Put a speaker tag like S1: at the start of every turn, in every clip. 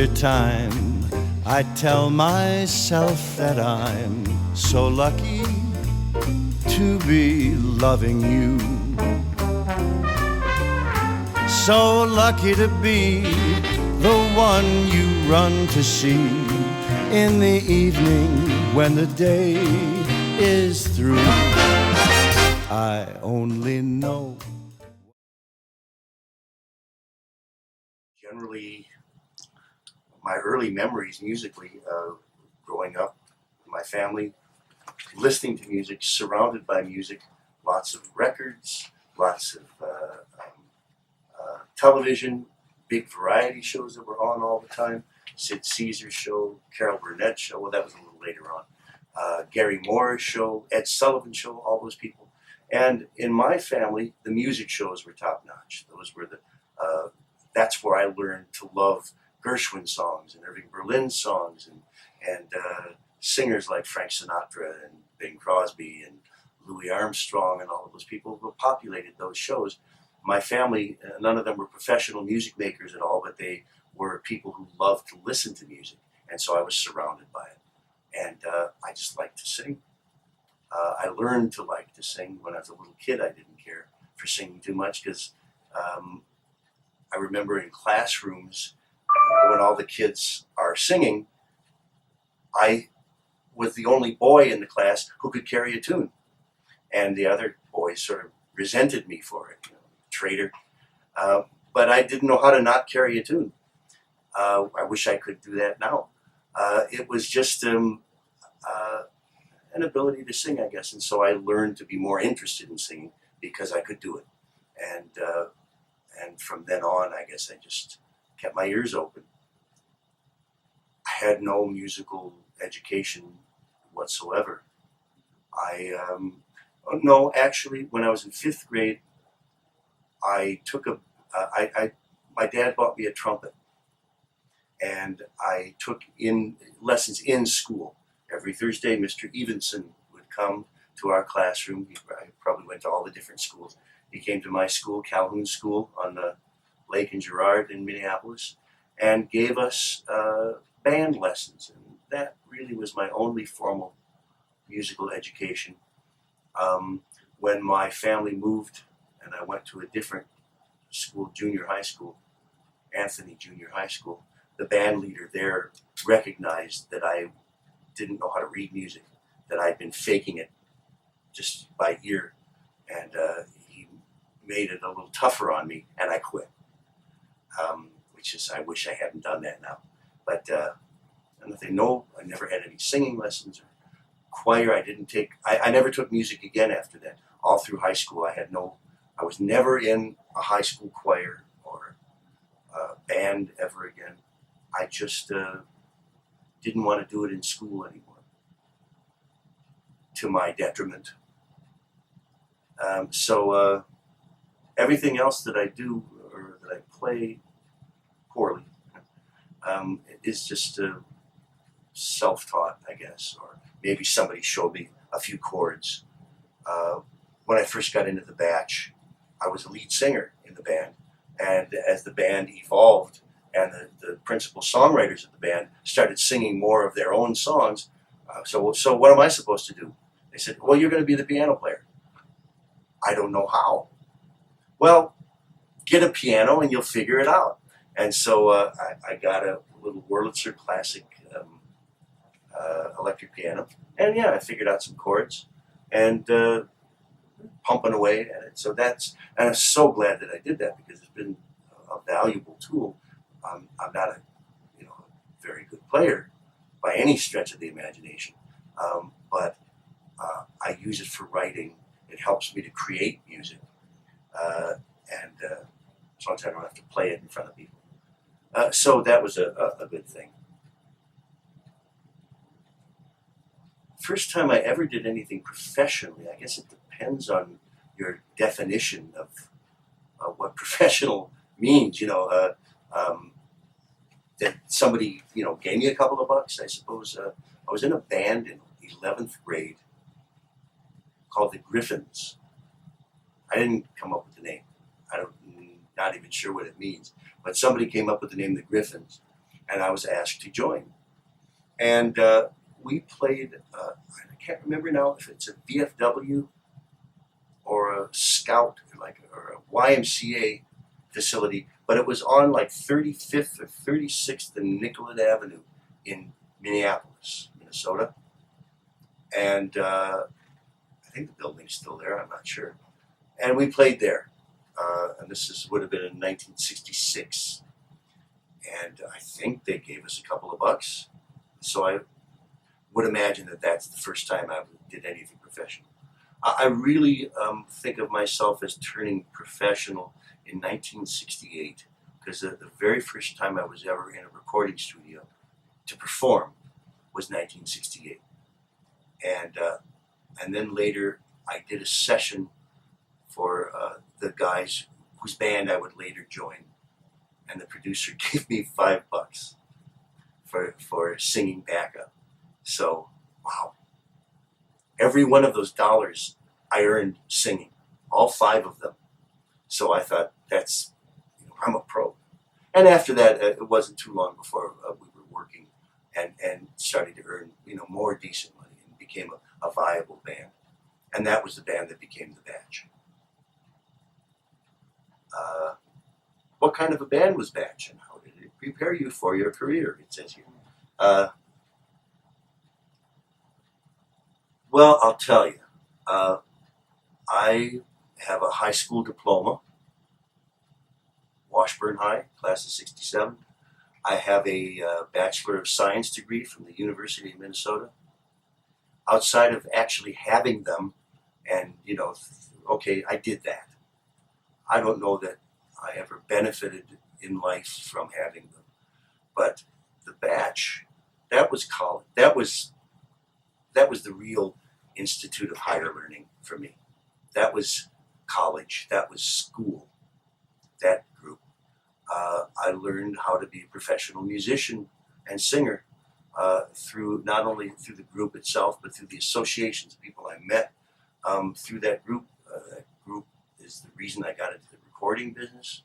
S1: every time I tell myself that I'm so lucky to be loving you. So lucky to be the one you run to see in the evening when the day is through. I only know.
S2: Generally, my early memories musically, growing up, my family, listening to music, surrounded by music, lots of records, lots of television, big variety shows that were on all the time. Sid Caesar's show, Carol Burnett's show, well, that was a little later on. Gary Moore's show, Ed Sullivan's show, all those people. And in my family, the music shows were top-notch. Those were that's where I learned to love Gershwin songs and Irving Berlin songs and singers like Frank Sinatra and Bing Crosby and Louis Armstrong and all of those people who populated those shows. My family, none of them were professional music makers at all, but they were people who loved to listen to music. And so I was surrounded by it. And I just liked to sing. I learned to like to sing. When I was a little kid, I didn't care for singing too much because I remember in classrooms when all the kids are singing, I was the only boy in the class who could carry a tune. And the other boys sort of resented me for it, traitor. But I didn't know how to not carry a tune. I wish I could do that now. It was just an ability to sing, I guess. And so I learned to be more interested in singing because I could do it. And from then on, I guess I just kept my ears open. I had no musical education whatsoever. No, actually, when I was in 5th grade, I took my dad bought me a trumpet, and I took lessons in school. Every Thursday, Mr. Evenson would come to our classroom. I probably went to all the different schools. He came to my school, Calhoun School, on the Lake and Girard in Minneapolis, and gave us band lessons. And that really was my only formal musical education. When my family moved and I went to a different school, junior high school, Anthony Junior High School, the band leader there recognized that I didn't know how to read music, that I'd been faking it just by ear, and he made it a little tougher on me, and I quit. Which is, I wish I hadn't done that now. But no, I never had any singing lessons or choir. I never took music again after that. All through high school, I was never in a high school choir or band ever again. I just didn't want to do it in school anymore, to my detriment. So everything else that I do or that I play poorly is just self-taught, I guess, or maybe somebody showed me a few chords. When I first got into the batch, I was a lead singer in the band, and as the band evolved and the principal songwriters of the band started singing more of their own songs, so what am I supposed to do? They said, well, you're going to be the piano player. I don't know how. Well, get a piano and you'll figure it out. And so I got a little Wurlitzer Classic electric piano, and yeah, I figured out some chords and pumping away at it. So and I'm so glad that I did that because it's been a valuable tool. I'm not a very good player by any stretch of the imagination, but I use it for writing. It helps me to create music, and as long as I don't have to play it in front of people. So that was a good thing. First time I ever did anything professionally, I guess it depends on your definition of what professional means. That somebody gave me a couple of bucks, I suppose. I was in a band in 11th grade called the Griffins. I didn't come up with the name. Not even sure what it means. But somebody came up with the name the Griffins. and I was asked to join. And we played, I can't remember now if it's a VFW or a Scout, or a YMCA facility, but it was on like 35th or 36th and Nicollet Avenue in Minneapolis, Minnesota. And I think the building's still there, I'm not sure. And we played there. And would have been in 1966. And I think they gave us a couple of bucks. So I would imagine that that's the first time I did anything professional. I really think of myself as turning professional in 1968, because the very first time I was ever in a recording studio to perform was 1968. And then later I did a session for the guys whose band I would later join, and the producer gave me $5 for singing backup. So, wow. Every one of those dollars I earned singing, all 5 of them. So I thought, I'm a pro. And after that, it wasn't too long before we were working and started to earn, more decent money, and became a viable band. And that was the band that became The Batch. What kind of a band was Batch, and how did it prepare you for your career? It says here. Well, I'll tell you. I have a high school diploma, Washburn High, class of '67. I have a Bachelor of Science degree from the University of Minnesota. Outside of actually having them, and okay, I did that. I don't know that I ever benefited in life from having them, but the Batch, that was college. That was the real institute of higher learning for me. That was college. That was school. That group. I learned how to be a professional musician and singer through not only through the group itself, but through the associations of people I met through that group. That group is the reason I got into the recording business.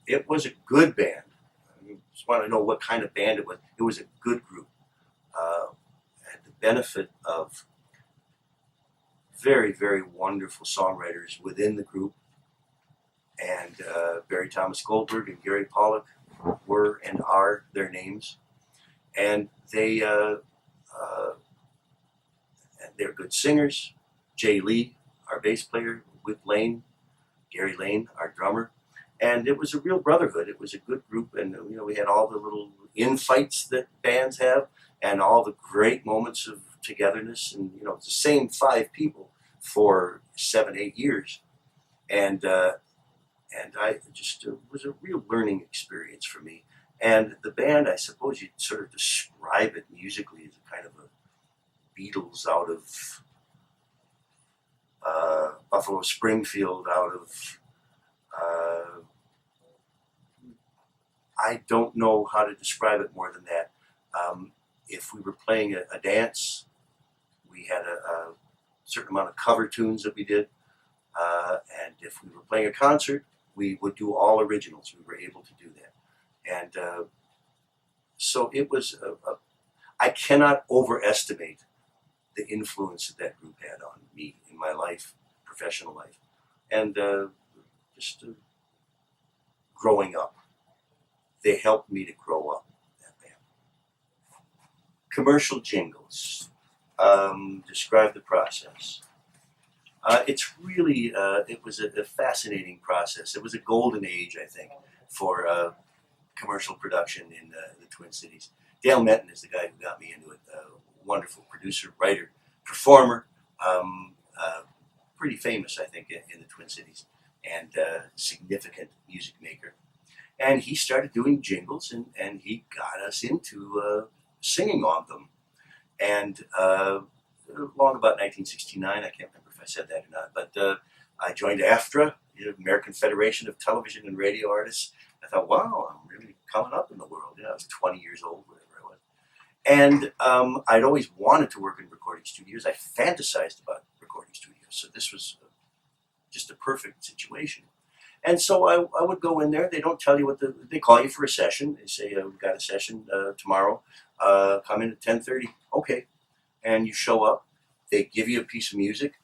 S2: It was a good band. I just want to know what kind of band it was. It was a good group. Had the benefit of very, very wonderful songwriters within the group. And Barry Thomas Goldberg and Gary Pollock were and are their names. And they're good singers. Jay Lee, our bass player, with Lane, Gary Lane, our drummer. And it was a real brotherhood. It was a good group, and we had all the little infights that bands have, and all the great moments of togetherness. And it's the same 5 people for 7, 8 years, and I just it was a real learning experience for me. And the band, I suppose you'd sort of describe it musically as a kind of a Beatles out of Buffalo Springfield, out of I don't know how to describe it more than that. If we were playing a dance, we had a certain amount of cover tunes that we did. And if we were playing a concert, we would do all originals. We were able to do that. And so it was, I cannot overestimate the influence that that group had on me in my life, professional life, and just growing up. They helped me to grow up, that band. Commercial jingles. Describe the process. It's really, it was a fascinating process. It was a golden age, I think, for commercial production in the Twin Cities. Dale Menton is the guy who got me into it. Wonderful producer, writer, performer, pretty famous, I think, in the Twin Cities, and significant music maker. And he started doing jingles, and he got us into singing on them. And long about 1969, I can't remember if I said that or not, but I joined AFTRA, the American Federation of Television and Radio Artists. I thought, wow, I'm really coming up in the world. I was 20 years old, whatever I was. And I'd always wanted to work in recording studios. I fantasized about recording studios, so this was just a perfect situation. And so I would go in there. They don't tell you they call you for a session. They say, we've got a session tomorrow. Come in at 10:30. Okay. And you show up. They give you a piece of music.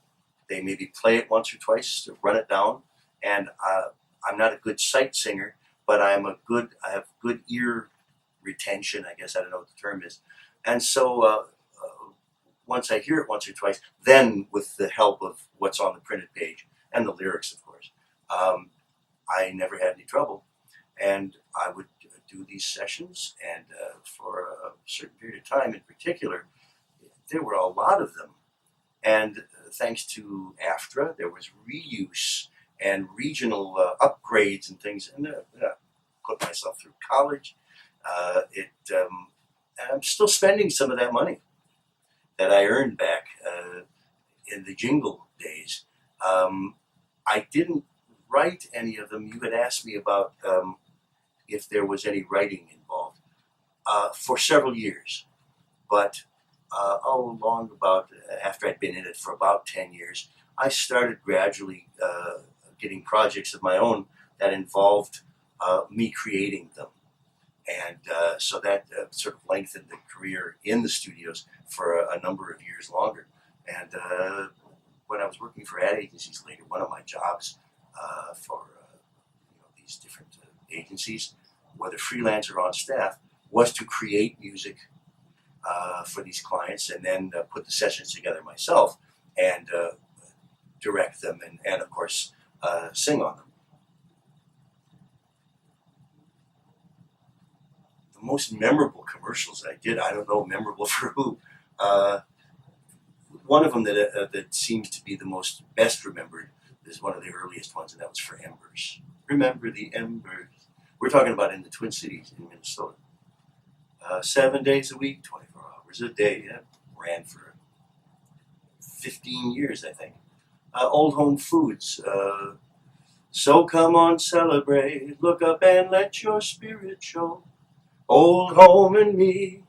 S2: They maybe play it once or twice to run it down. And I'm not a good sight singer, but I have good ear retention, I guess. I don't know what the term is. And so once I hear it once or twice, then with the help of what's on the printed page and the lyrics, of course, I never had any trouble. And I would do these sessions, and for a certain period of time in particular, there were a lot of them. And thanks to AFTRA, there was reuse and regional upgrades and things. And I put myself through college. And I'm still spending some of that money that I earned back in the jingle days. I didn't write any of them. You had asked me about if there was any writing involved for several years. But long about after I'd been in it for about 10 years, I started gradually getting projects of my own that involved me creating them. And so that sort of lengthened the career in the studios for a number of years longer. And when I was working for ad agencies later, one of my jobs for these different agencies, whether freelance or on staff, was to create music for these clients, and then put the sessions together myself and direct them and of course sing on them. The most memorable commercials I did, I don't know, memorable for who. One of them that seems to be the most best remembered is one of the earliest ones, and that was for Embers. Remember the Embers. We're talking about in the Twin Cities in Minnesota. 7 days a week, 24 hours a day. Yeah, ran for 15 years, I think. Old Home Foods. So come on, celebrate. Look up and let your spirit show. Old Home and Me.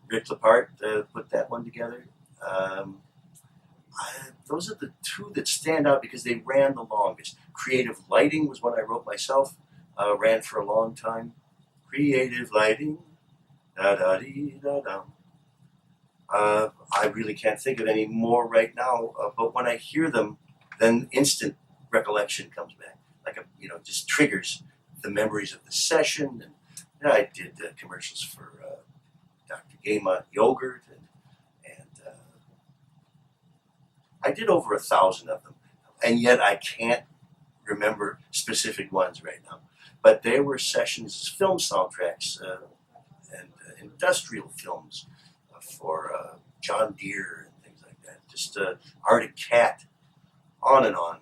S2: Rick Lepart put that one together. Those are the two that stand out because they ran the longest. Creative Lighting was one I wrote myself. Ran for a long time. Creative Lighting. Da-da-dee-da-dum. I really can't think of any more right now, but when I hear them, then instant recollection comes back. Like just triggers the memories of the session. And I did commercials for Dr. Gama yogurt, and I did over 1,000 of them, and yet I can't remember specific ones right now. But there were sessions, film soundtracks, and industrial films for John Deere and things like that. Just Arctic Cat, on and on.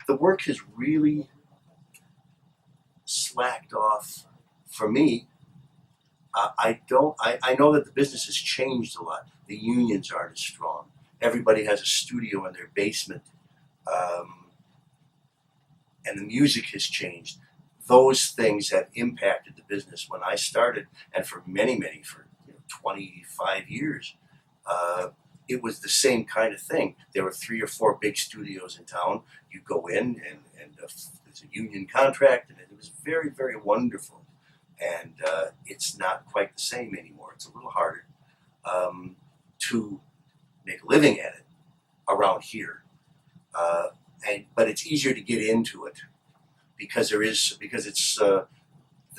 S2: The work has really slacked off for me. I know that the business has changed a lot. The unions aren't as strong. Everybody has a studio in their basement. And the music has changed. Those things have impacted the business when I started, and for for 25 years, it was the same kind of thing. There were 3 or 4 big studios in town. You go in, and there's a union contract, and it was very, very wonderful. And it's not quite the same anymore. It's a little harder to make a living at it around here. But it's easier to get into it because it's the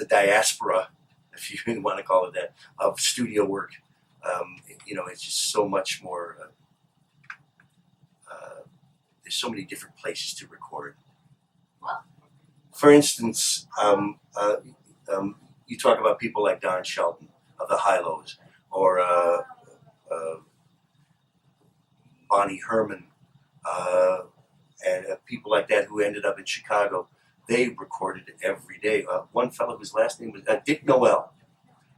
S2: diaspora, if you want to call it that, of studio work. It's just so much more. There's so many different places to record. For instance, you talk about people like Don Shelton of the Hi-Lows, or Bonnie Herman, and people like that who ended up in Chicago. They recorded it every day. One fellow whose last name was Dick Noel.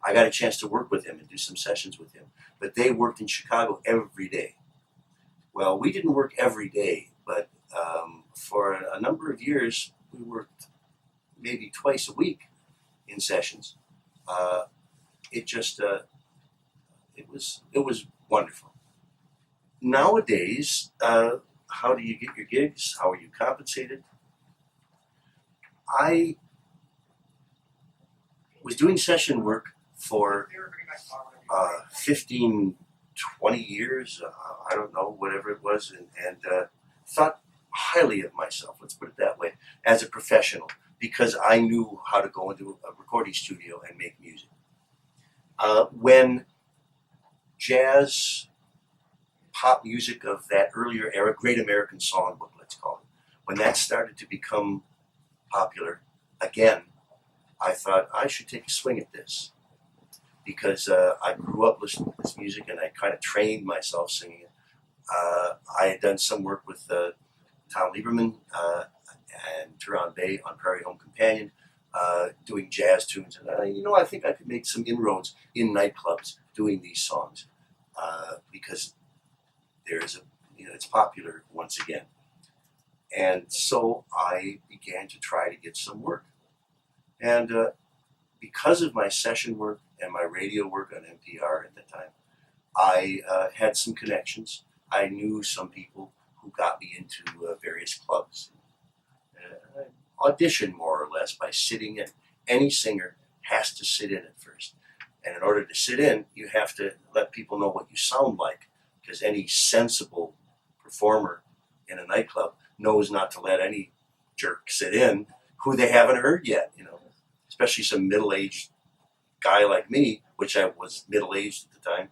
S2: I got a chance to work with him and do some sessions with him. But they worked in Chicago every day. Well, we didn't work every day, but for a number of years, we worked maybe twice a week in sessions. It was wonderful. Nowadays, how do you get your gigs? How are you compensated? I was doing session work for 15, 20 years, I don't know, whatever it was, and thought highly of myself, let's put it that way, as a professional, because I knew how to go into a recording studio and make music. When jazz, pop music of that earlier era, Great American Songbook, let's call it, when that started to become popular again, I thought I should take a swing at this, because I grew up listening to this music and I kind of trained myself singing it. I had done some work with Tom Lieberman and Turan Bay on Prairie Home Companion, doing jazz tunes, and I think I could make some inroads in nightclubs doing these songs, because there's it's popular once again. And so I began to try to get some work. And because of my session work and my radio work on NPR at the time, I had some connections. I knew some people who got me into various clubs. I auditioned more or less by sitting in. Any singer has to sit in at first. And in order to sit in, you have to let people know what you sound like, because any sensible performer in a nightclub knows not to let any jerk sit in who they haven't heard yet, especially some middle-aged guy like me, which I was middle-aged at the time.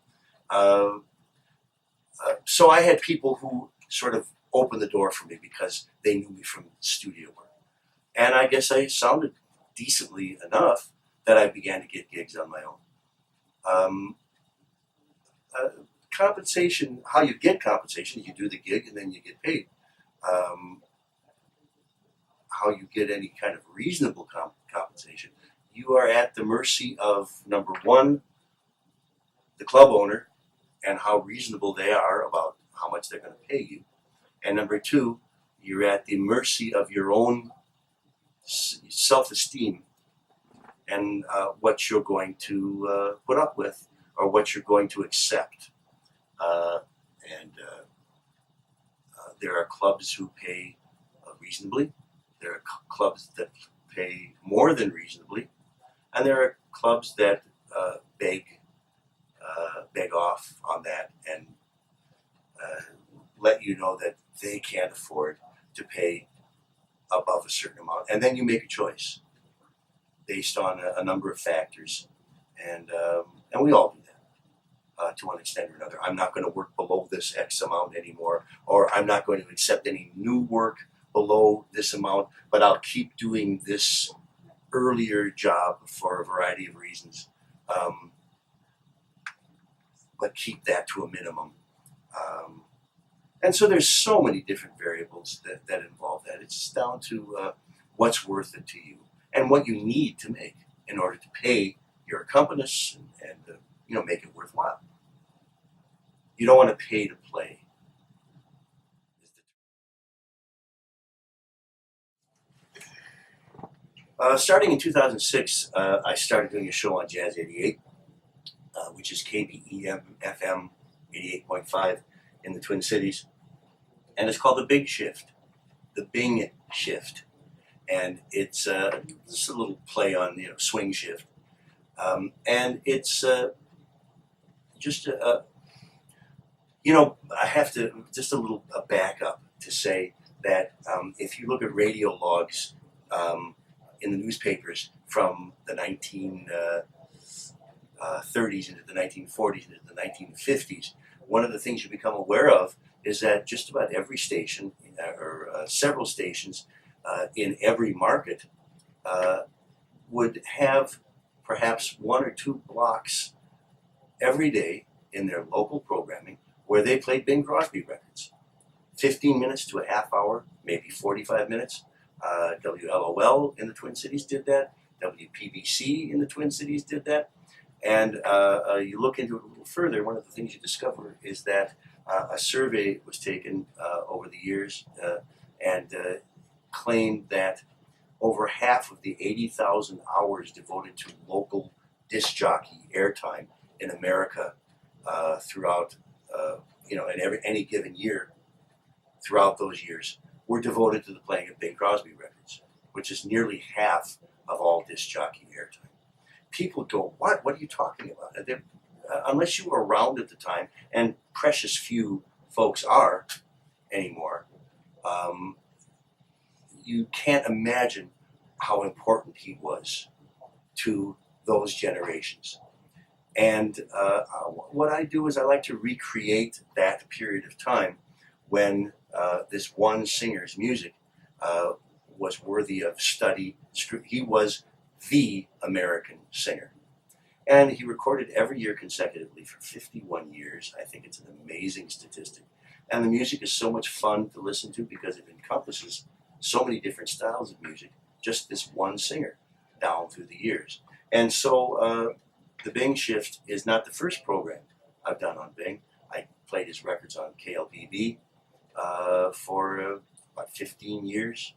S2: So I had people who sort of opened the door for me because they knew me from studio work. And I guess I sounded decently enough that I began to get gigs on my own. Compensation, how you get compensation, you do the gig and then you get paid. How you get any kind of reasonable compensation, you are at the mercy of, number one, the club owner and how reasonable they are about how much they're going to pay you. And number two, you're at the mercy of your own self-esteem and what you're going to put up with or what you're going to accept. There are clubs who pay reasonably. There are clubs that pay more than reasonably. And there are clubs that beg off on that and let you know that they can't afford to pay above a certain amount. And then you make a choice based on a number of factors. And we all do that. To one extent or another. I'm not going to work below this X amount anymore, or I'm not going to accept any new work below this amount, but I'll keep doing this earlier job for a variety of reasons, but keep that to a minimum. And so there's so many different variables that involve that. It's just down to what's worth it to you and what you need to make in order to pay your accompanist and make it worthwhile. You don't want to pay to play. Starting in 2006, I started doing a show on Jazz 88, which is KBEM FM 88.5 in the Twin Cities. And it's called The Big Shift, The Bing Shift. And it's just a little play on, swing shift. And it's just I have to, just a little backup to say that if you look at radio logs in the newspapers from the 1930s into the 1940s into the 1950s, one of the things you become aware of is that just about every station, or several stations in every market, would have perhaps one or two blocks every day in their local programming where they played Bing Crosby records. 15 minutes to a half hour, maybe 45 minutes. WLOL in the Twin Cities did that. WPBC in the Twin Cities did that. And you look into it a little further, one of the things you discover is that a survey was taken over the years and claimed that over half of the 80,000 hours devoted to local disc jockey airtime in America throughout, in any given year, throughout those years were devoted to the playing of Bing Crosby records, which is nearly half of all disc jockey airtime. People go, what? What are you talking about? Unless you were around at the time, and precious few folks are anymore, you can't imagine how important he was to those generations. And what I do is I like to recreate that period of time when this one singer's music was worthy of study. He was the American singer. And he recorded every year consecutively for 51 years. I think it's an amazing statistic. And the music is so much fun to listen to because it encompasses so many different styles of music, just this one singer down through the years. And so the Bing Shift is not the first program I've done on Bing. I played his records on KLBB for about 15 years.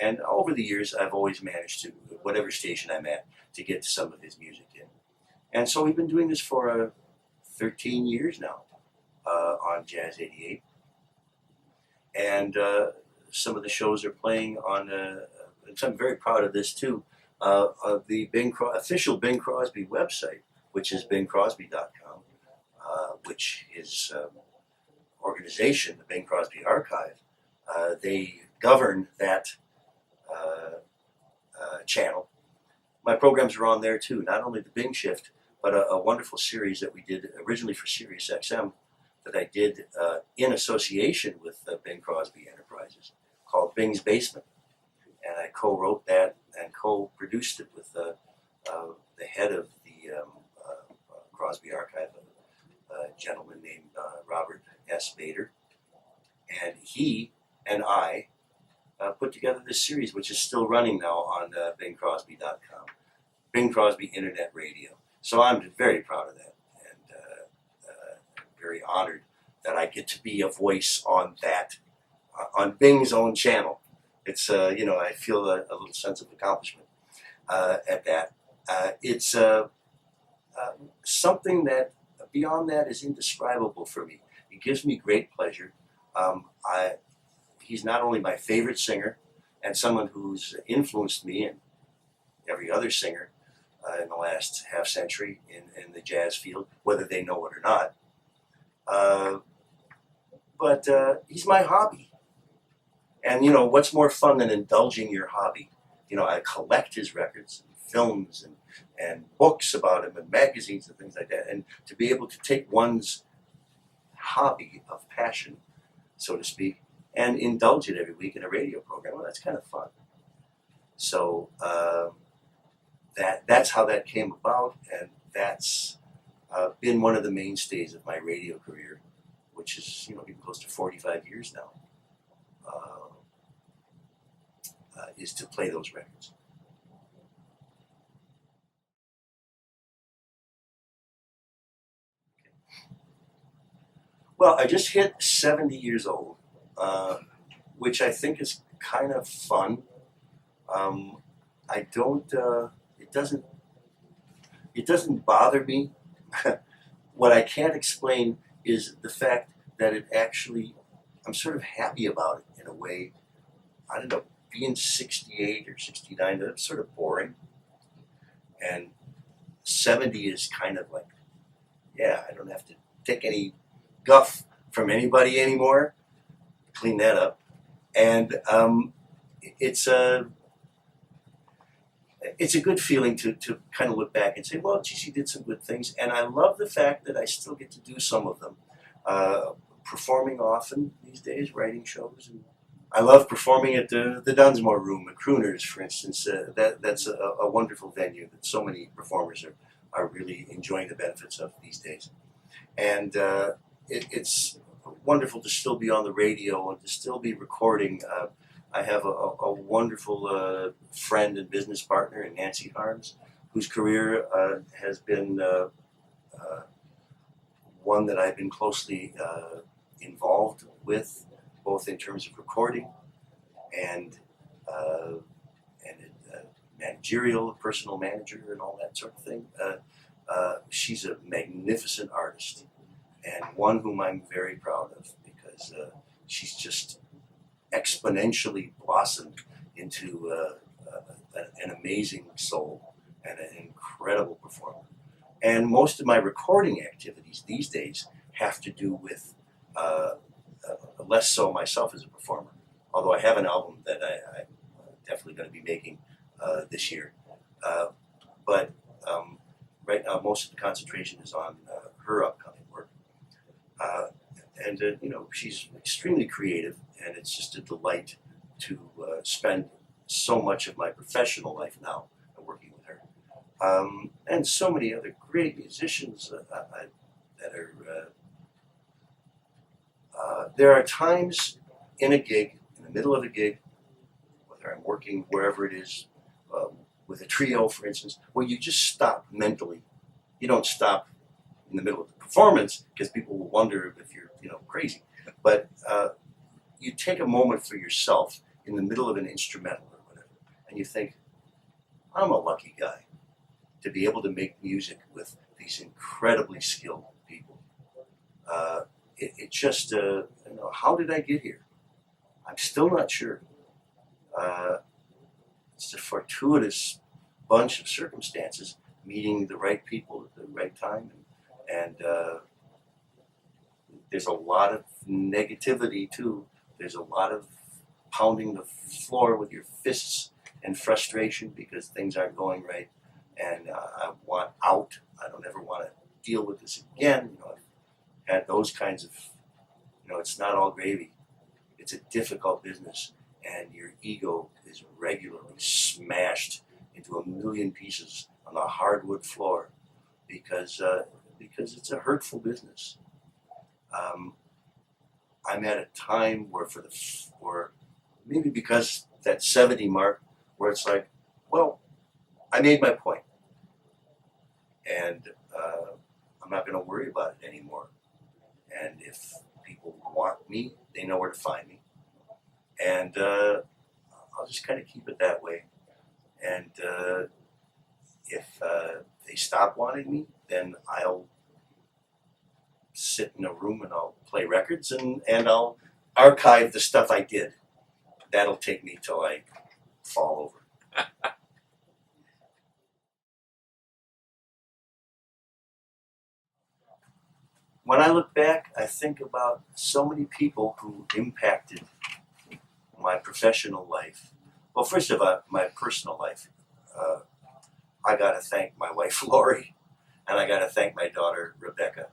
S2: And over the years, I've always managed to, whatever station I'm at, to get some of his music in. And so we've been doing this for 13 years now on Jazz 88. And some of the shows are playing on, so I'm very proud of this too, the official Bing Crosby website, which is bingcrosby.com, which his organization, the Bing Crosby Archive, they govern that channel. My programs are on there too, not only the Bing Shift, but a wonderful series that we did originally for Sirius XM that I did in association with Bing Crosby Enterprises called Bing's Basement. And I co-wrote that and co-produced it with the head of the Crosby Archive, a gentleman named Robert S. Bader. And he and I put together this series, which is still running now on bingcrosby.com, Bing Crosby Internet Radio. So I'm very proud of that, and very honored that I get to be a voice on that, on Bing's own channel. It's, I feel a little sense of accomplishment at that. It's something that, beyond that, is indescribable for me. It gives me great pleasure. He's not only my favorite singer and someone who's influenced me and every other singer in the last half century in the jazz field, whether they know it or not, but he's my hobby. And, what's more fun than indulging your hobby? I collect his records, and films, and books about him, and magazines and things like that. And to be able to take one's hobby of passion, so to speak, and indulge it every week in a radio program, well, that's kind of fun. So that's how that came about, and that's been one of the mainstays of my radio career, which is getting close to 45 years now, is to play those records. Well, I just hit 70 years old, which I think is kind of fun. I don't. It doesn't bother me. What I can't explain is the fact that it actually, I'm sort of happy about it in a way. I don't know, being 68 or 69, that's sort of boring. And 70 is kind of like, yeah, I don't have to take any guff from anybody anymore. Clean that up. And it's a good feeling to kind of look back and say, well, geez, you did some good things. And I love the fact that I still get to do some of them. Performing often these days, writing shows. And I love performing at the Dunsmore Room, at Crooners, for instance. That's a wonderful venue that so many performers are really enjoying the benefits of these days. And it's wonderful to still be on the radio and to still be recording. I have a wonderful friend and business partner in Nancy Harms, whose career has been one that I've been closely involved with, both in terms of recording and managerial, personal manager, and all that sort of thing. She's a magnificent artist, and one whom I'm very proud of, because she's just exponentially blossomed into an amazing soul and an incredible performer. And most of my recording activities these days have to do with less so myself as a performer. Although I have an album that I'm definitely going to be making this year. But right now, most of the concentration is on her upcoming work. She's extremely creative, and it's just a delight to spend so much of my professional life now working with her. And so many other great musicians that are. There are times in a gig, in the middle of a gig, whether I'm working wherever it is, with a trio, for instance, where you just stop mentally. You don't stop in the middle of the performance because people will wonder if you're, crazy. But you take a moment for yourself in the middle of an instrumental or whatever, and you think, I'm a lucky guy to be able to make music with these incredibly skilled people. It just, how did I get here? I'm still not sure. It's a fortuitous bunch of circumstances, meeting the right people at the right time, and there's a lot of negativity too. There's a lot of pounding the floor with your fists and frustration because things aren't going right, and I want out. I don't ever want to deal with this again. I've had those kinds of, it's not all gravy. It's a difficult business, and your ego is regularly smashed into a million pieces on the hardwood floor because it's a hurtful business. I'm at a time where or maybe because that 70 mark, where it's like, well, I made my point, and I'm not going to worry about it anymore. And if people want me, they know where to find me, and I'll just kind of keep it that way. And if they stop wanting me, then I'll sit in a room and I'll play records and I'll archive the stuff I did. That'll take me till I fall over. When I look back, I think about so many people who impacted my professional life. Well, first of all, my personal life. I got to thank my wife, Lori, and I got to thank my daughter, Rebecca,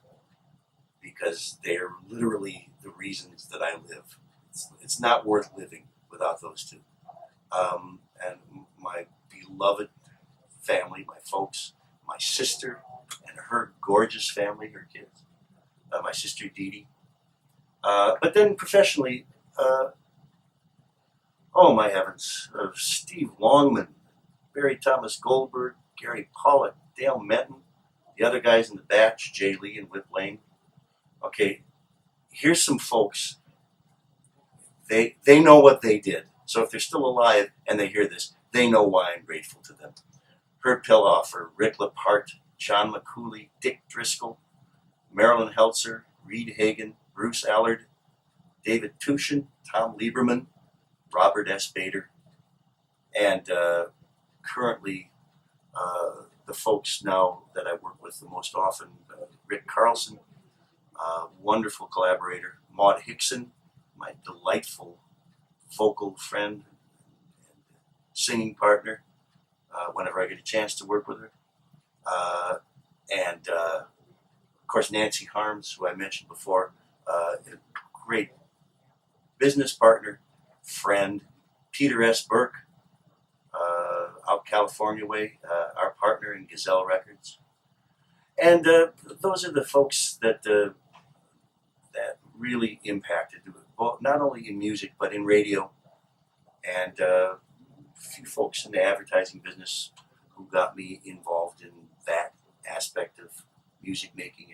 S2: because they are literally the reasons that I live. It's not worth living without those two. And my beloved family, my folks, my sister, and her gorgeous family, her kids, my sister Dee Dee. But then professionally, oh my heavens, Steve Longman, Barry Thomas Goldberg, Gary Pollock, Dale Menton, the other guys in the batch, Jay Lee and Whip Lane. Okay, here's some folks. They know what they did. So if they're still alive and they hear this, they know why I'm grateful to them. Herb Pilloffer, Rick Lepart, John McCooley, Dick Driscoll, Marilyn Heltzer, Reed Hagen, Bruce Allard, David Tushin, Tom Lieberman, Robert S. Bader, and currently the folks now that I work with the most often, Rick Carlson, wonderful collaborator, Maud Hickson, my delightful vocal friend and singing partner whenever I get a chance to work with her. And of course, Nancy Harms, who I mentioned before, a great business partner, friend. Peter S. Burke, out California way, our partner in Gazelle Records. And those are the folks that really impacted, not only in music, but in radio. And a few folks in the advertising business who got me involved in that aspect of music making.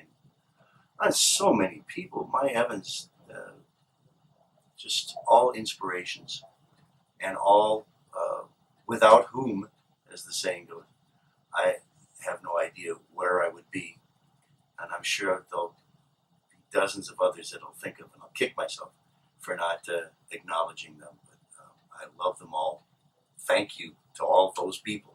S2: And so many people, my heavens, just all inspirations, and all without whom, as the saying goes, I have no idea where I would be. And I'm sure there'll be dozens of others that I'll think of, and I'll kick myself for not acknowledging them. But I love them all. Thank you to all those people